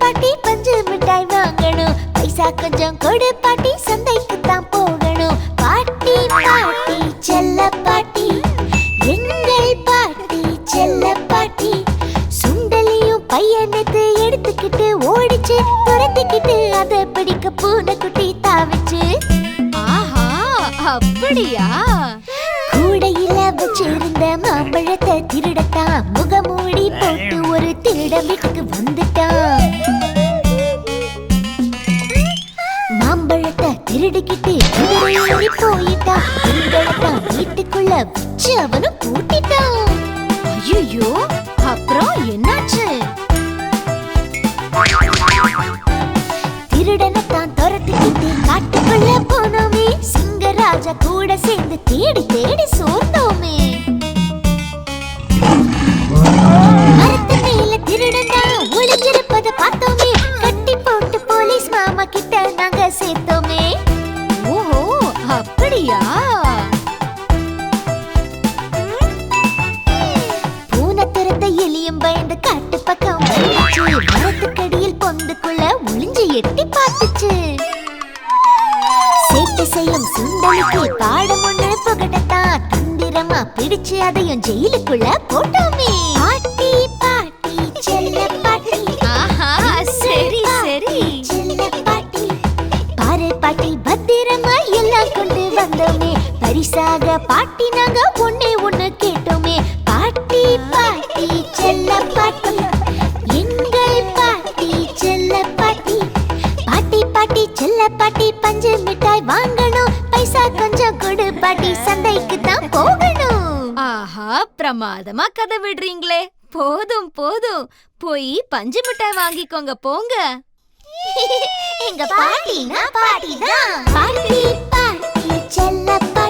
பாட்டி பஞ்சு மிட்டாய் வாங்கணும். பைசா கொஞ்சம் கொடு பாட்டி, சந்தைக்கு தான் போகணும். பாட்டி பாட்டி செல்ல பாட்டி, எங்கள் பாட்டி செல்ல பாட்டி. சுண்டலியும் பையனத்து எடுத்துக்கிட்டு ஓடிச்சு, துரத்திக்கிட்டு அதை பிடிக்க பூனைக்குட்டி தாவிச்சு. ஆஹா, அப்படியா? கூடையில வச்சிருந்த மாம்பழத்தை திருடத்தான் முகமூடி போட்டு ஒரு திருட வீட்டுக்கு வந்துட்டான். மாம்பழத்தை திருடிக்கிட்டு குதிரையேறி போயிட்டான். திருடத்தான் வீட்டுக்குள்ள வச்சு அவனும் பூட்டிட்டான். ஐயோ, அப்புறம் என்னாச்சு? திருடனைத்தான் துரத்திக்கிட்டு காட்டுக்குள்ள போனோமே. சிங்கராஜா கூட சேர்ந்து தேடி தேடி சோர்ந்தோமே. மரத்து மேல திருடனா ஒளிஞ்சிருப்பத பார்த்தோமே. கட்டி போட்டு போலீஸ் மாமா கிட்ட நாங்க சேர்த்தோமே. ஓஹோ, அப்படியா? பூனை துரத்த எலியும் பயந்து காட்டு பக்கம் வந்துச்சு. மரத்துக்கடியில் பொந்துக்குள்ள ஒளிஞ்சு எட்டி பார்த்துச்சு. சேட்டு செய்யும் சுண்டலிக்கு பாடம் ஒண்ணு புகட்டத்தான் தந்திரமா பிடிச்சு அதையும் ஜெயிலுக்குள்ள போட்டோமே. பாட்டி பாட்டி செல்ல பாட்டி, ஆஹா, சரி சரி. செல்ல பாட்டி. பாரு பாட்டி, பத்திரமா எல்லாம் கொண்டு வந்தோமே. பரிசாக பாட்டி நாங்க ஒண்ணே ஒண்ணு கேட்டோமே. பாட்டி பாட்டி செல்ல பாட்டி, எங்கள் பாட்டி செல்ல பாட்டி. பாட்டி பாட்டி செல்ல பாட்டி, பஞ்சு மிட்டாய் வாங்கணும். பைசா கொஞ்சம் கொடு பாட்டி, சந்தைக்கு தான் போகணும். ஆஹா, பிரமாதமா கதை விடுறீங்களே. போதும் போதும், போய் பஞ்சு மிட்டாய் வாங்கிக்கோங்க போங்க. எங்க பாட்டினா பாட்டி தான். பாட்டி பாட்டி செல்ல பாட்டி.